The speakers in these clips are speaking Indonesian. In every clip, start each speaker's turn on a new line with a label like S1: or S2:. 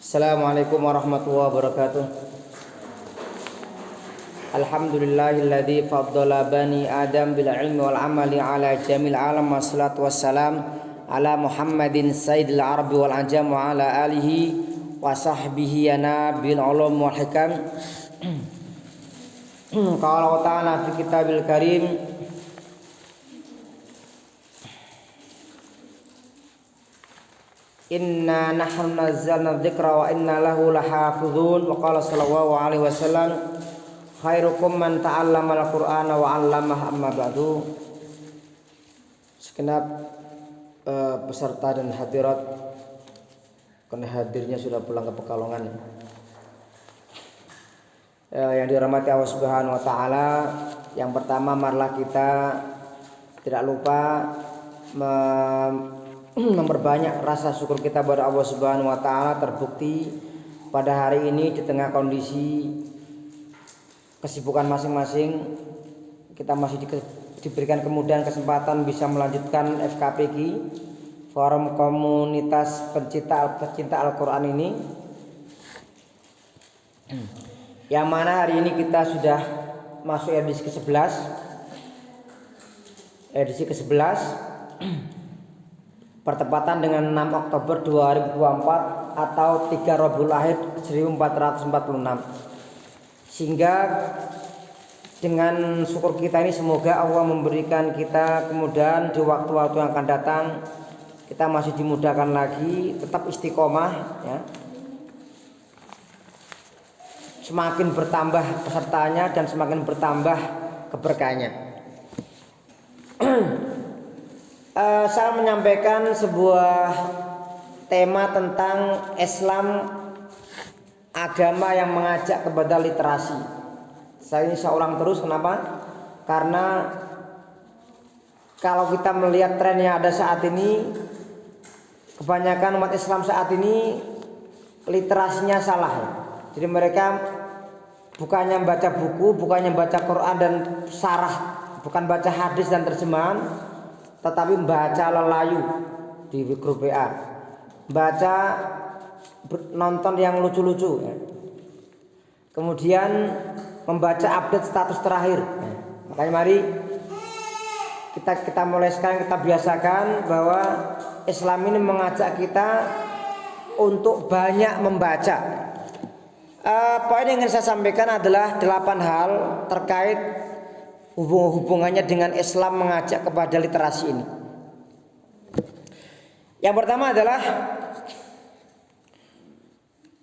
S1: Assalamualaikum warahmatullahi wabarakatuh. Alhamdulillahilladzi faddala bani Adam bil ilmi wal amali ala jamil alam, wassalatu wassalam ala Muhammadin sayyidil arabi wal ajam wa ala alihi wa sahbihi yana bil ulum wal hikam. Qala ta'ala fi kitabil karim, inna nahnu nazzalna dzikra wa inna lahu lahafizun. Wa qala sallallahu alaihi wasallam, khairukum man ta'allama al-Qur'ana wa 'allamahu. Amma ba'du. Segenap peserta dan hadirat, karena hadirnya sudah pulang ke Pekalongan, yang dirahmati Allah Subhanahu wa taala. Yang pertama, marilah kita tidak lupa memperbanyak rasa syukur kita kepada Allah Subhanahu wa taala. Terbukti pada hari ini di tengah kondisi kesibukan masing-masing, kita masih diberikan kemudahan kesempatan bisa melanjutkan FKPG, Forum Komunitas Pencinta Al-Quran ini, yang mana hari ini kita sudah masuk edisi ke-11 bertepatan dengan 6 Oktober 2024 atau 3 Rabiul Akhir 1446. Sehingga dengan syukur kita ini, semoga Allah memberikan kita kemudahan di waktu-waktu yang akan datang. Kita masih dimudahkan lagi, tetap istiqomah ya. Semakin bertambah pesertanya dan semakin bertambah keberkahannya. Saya menyampaikan sebuah tema tentang Islam, agama yang mengajak kepada literasi. Saya ini seorang terus, kenapa? Karena kalau kita melihat tren yang ada saat ini, kebanyakan umat Islam saat ini literasinya salah. Jadi mereka bukannya baca buku, bukannya baca Quran dan syarah, bukan baca hadis dan terjemahan, tetapi baca lelayu di grup WA, baca nonton yang lucu-lucu ya. Kemudian membaca update status terakhir ya. Makanya mari kita mulai sekarang kita biasakan bahwa Islam ini mengajak kita untuk banyak membaca. Poin yang ingin saya sampaikan adalah 8 hal terkait hubungannya dengan Islam mengajak kepada literasi ini. Yang pertama adalah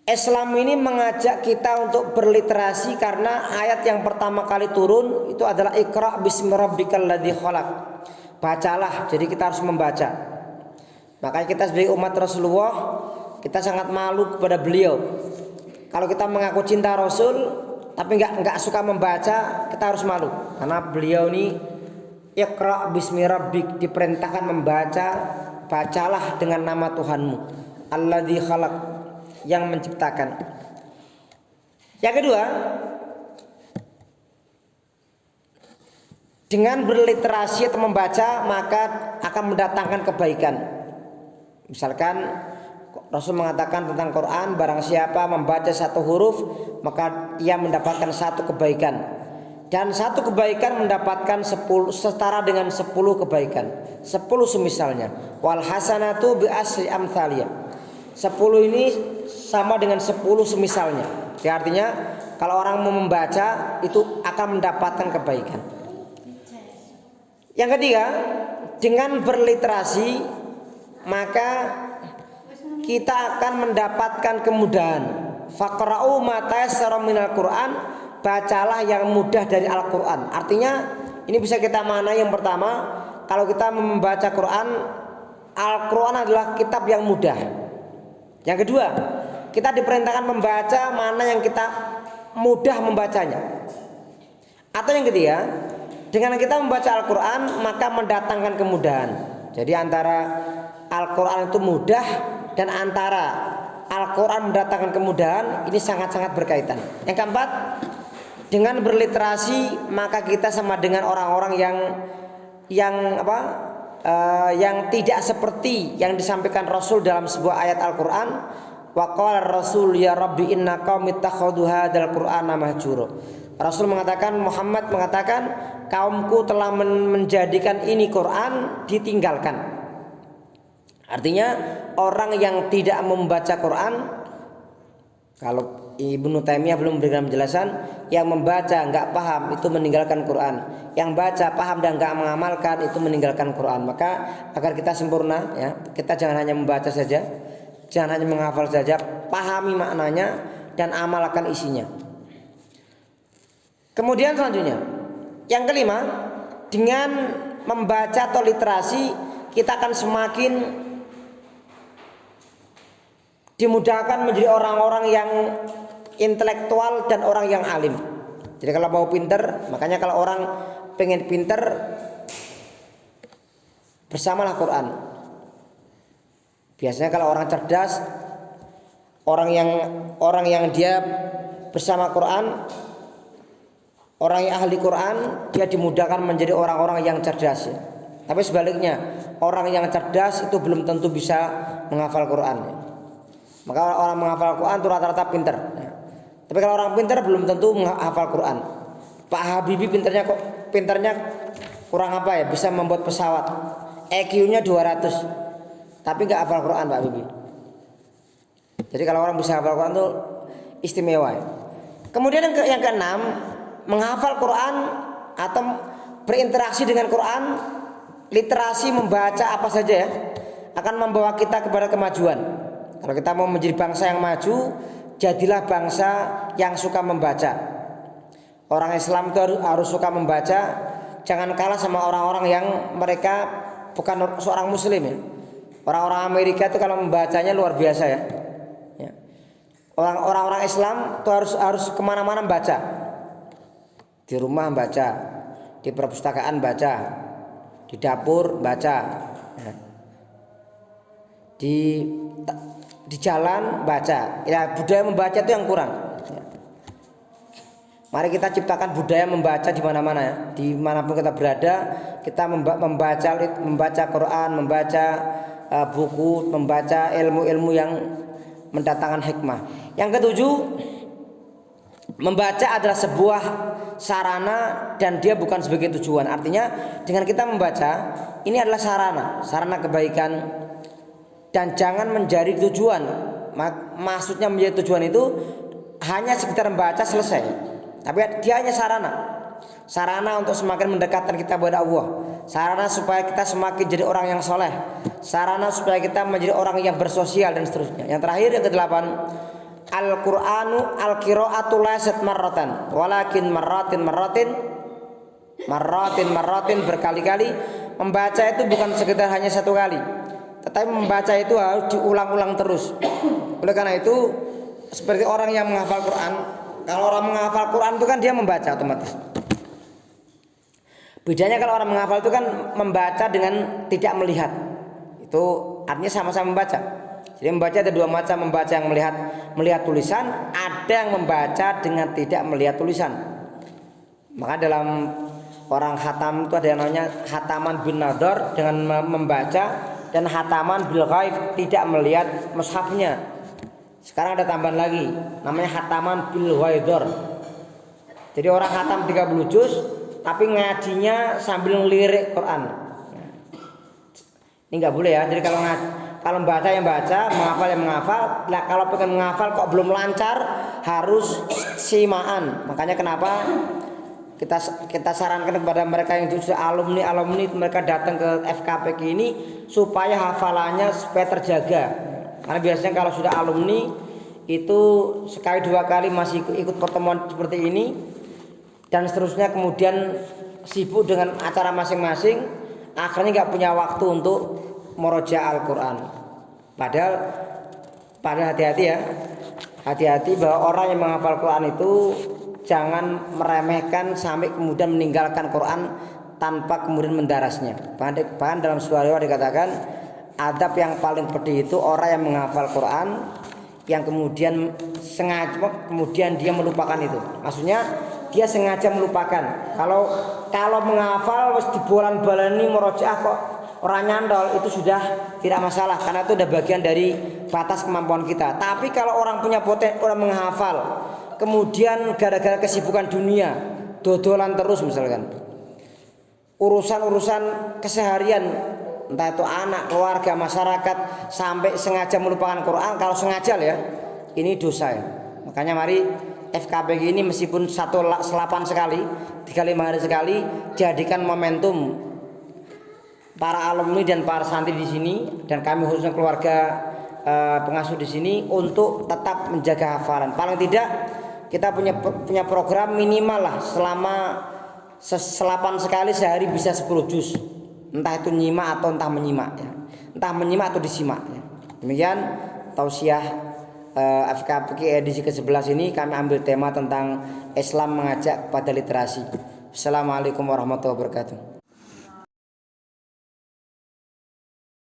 S1: Islam ini mengajak kita untuk berliterasi karena ayat yang pertama kali turun itu adalah Iqra bismi rabbikal ladzi khalaq. Bacalah, jadi kita harus membaca. Makanya kita sebagai umat Rasulullah, kita sangat malu kepada beliau. Kalau kita mengaku cinta Rasul tapi enggak suka membaca, kita harus malu. Karena beliau ini Iqra bismi rabbik, diperintahkan membaca, bacalah dengan nama Tuhanmu, alladzi khalaq, yang menciptakan. Yang kedua, dengan berliterasi atau membaca maka akan mendatangkan kebaikan. Misalkan Rasul mengatakan tentang Quran, barang siapa membaca satu huruf maka ia mendapatkan satu kebaikan, dan satu kebaikan mendapatkan 10 setara dengan 10 kebaikan, 10 semisalnya. Wal hasanatu bi asri amthalia, 10 ini sama dengan 10 semisalnya. Jadi artinya kalau orang mau membaca itu akan mendapatkan kebaikan. Yang ketiga, dengan berliterasi maka kita akan mendapatkan kemudahan. Faqra'u ma tayassara minal Qur'an, bacalah yang mudah dari Al-Qur'an. Artinya ini bisa kita maknai, yang pertama, kalau kita membaca Quran, Al-Qur'an adalah kitab yang mudah. Yang kedua, kita diperintahkan membaca mana yang kita mudah membacanya. Atau yang ketiga, dengan kita membaca Al-Quran maka mendatangkan kemudahan. Jadi antara Al-Quran itu mudah dan antara Al-Quran mendatangkan kemudahan ini sangat-sangat berkaitan. Yang keempat, Dengan berliterasi maka kita sama dengan orang-orang yang yang tidak seperti yang disampaikan Rasul dalam sebuah ayat Al-Qur'an, wa qala Rasul ya Rabbi inna qaumi ittakhadhu hadzal Qur'ana mahjura. Rasul mengatakan, Muhammad mengatakan, kaumku telah menjadikan ini Quran ditinggalkan. Artinya orang yang tidak membaca Quran, kalau Ibnu Taimiyah belum memberikan penjelasan, yang membaca nggak paham itu meninggalkan Quran, yang baca paham dan nggak mengamalkan itu meninggalkan Quran. Maka agar kita sempurna, ya, kita jangan hanya membaca saja, jangan hanya menghafal saja, pahami maknanya dan amalkan isinya. Kemudian selanjutnya, yang kelima, dengan membaca atau literasi kita akan semakin dimudahkan menjadi orang-orang yang intelektual dan orang yang alim. Jadi kalau mau pinter, makanya kalau orang pengen pinter, bersamalah Quran. Biasanya kalau orang cerdas, orang yang dia bersama Quran, orang yang ahli Quran, dia dimudahkan menjadi orang-orang yang cerdas. Ya. Tapi sebaliknya, orang yang cerdas itu belum tentu bisa menghafal Quran. Ya. Maka orang menghafal Quran itu rata-rata pinter. Ya. Tapi kalau orang pintar belum tentu menghafal Quran. Pak Habibie pintarnya kurang apa ya? Bisa membuat pesawat. EQ-nya 200. Tapi nggak hafal Quran Pak Habibie. Jadi kalau orang bisa hafal Quran itu istimewa. Ya. Kemudian yang keenam, menghafal Quran atau berinteraksi dengan Quran, literasi membaca apa saja ya, akan membawa kita kepada kemajuan. Kalau kita mau menjadi bangsa yang maju, jadilah bangsa yang suka membaca. Orang Islam itu harus suka membaca. Jangan kalah sama orang-orang yang mereka bukan seorang muslim ya. Orang-orang Amerika itu kalau membacanya luar biasa ya. Orang-orang Islam itu harus kemana-mana membaca. Di rumah baca, di perpustakaan baca, di dapur baca, di jalan baca. Ya, budaya membaca itu yang kurang. Ya. Mari kita ciptakan budaya membaca di mana-mana ya. Di manapun kita berada, kita membaca Quran, membaca buku, membaca ilmu-ilmu yang mendatangkan hikmah. Yang ketujuh, membaca adalah sebuah sarana dan dia bukan sebagai tujuan. Artinya dengan kita membaca, ini adalah sarana kebaikan. Dan jangan menjadi tujuan. Maksudnya menjadi tujuan itu hanya sekedar membaca selesai. Tapi dia hanya sarana untuk semakin mendekatkan kita kepada Allah. Sarana supaya kita semakin jadi orang yang soleh. Sarana supaya kita menjadi orang yang bersosial dan seterusnya. Yang terakhir yang kedelapan, Al-Qur'anu al-qira'atu laysat marratan, walakin marratin berkali-kali. Membaca itu bukan sekedar hanya satu kali, tetapi membaca itu harus diulang-ulang terus. Oleh karena itu, seperti orang yang menghafal Quran, kalau orang menghafal Quran itu kan dia membaca otomatis. Bedanya kalau orang menghafal itu kan membaca dengan tidak melihat. Itu artinya sama-sama membaca. Jadi membaca ada dua macam, membaca yang melihat tulisan, ada yang membaca dengan tidak melihat tulisan. Maka dalam orang khatam itu ada yang namanya khataman bin nadhar dengan membaca, dan khataman bil ghaib tidak melihat mushafnya. Sekarang ada tambahan lagi namanya khataman bil ghaidor. Jadi orang khatam 30 juz tapi ngajinya sambil ngelirik Quran. Ini nggak boleh ya. Jadi kalau baca yang baca, menghafal yang menghafal. Nah, kalau pengen menghafal kok belum lancar, harus simaan. Makanya kenapa kita sarankan kepada mereka yang sudah alumni mereka datang ke FKPK ini supaya hafalannya supaya terjaga. Karena biasanya kalau sudah alumni itu sekali dua kali masih ikut pertemuan seperti ini dan seterusnya, kemudian sibuk dengan acara masing-masing, akhirnya nggak punya waktu untuk murojaah Al-Quran. Padahal hati-hati ya, hati-hati bahwa orang yang menghafal Quran itu jangan meremehkan sampai kemudian meninggalkan Quran tanpa kemudian mendarasnya. Bahkan dalam sebuah riwayat dikatakan adab yang paling pedih itu orang yang menghafal Quran yang kemudian sengaja kemudian dia melupakan itu. Maksudnya dia sengaja melupakan. Kalau menghafal wis dibolan-balani murojaah kok orang nyantol, itu sudah tidak masalah karena itu udah bagian dari batas kemampuan kita. Tapi kalau orang punya potensi, orang menghafal kemudian gara-gara kesibukan dunia dodolan terus misalkan, urusan-urusan keseharian entah itu anak, keluarga, masyarakat, sampai sengaja melupakan Quran, kalau sengaja ya ini dosa ya. Makanya mari FKP ini meskipun selapan sekali 35 hari sekali, jadikan momentum para alumni dan para santri di sini dan kami khususnya keluarga pengasuh di sini untuk tetap menjaga hafalan. Paling tidak kita punya program minimal lah selama selapan sekali sehari bisa 10 juz. Entah itu nyimak atau entah menyimak ya. Entah menyimak atau disimak ya. Demikian tausiah FKP edisi ke-11 ini kami ambil tema tentang Islam mengajak kepada literasi. Assalamualaikum warahmatullahi wabarakatuh.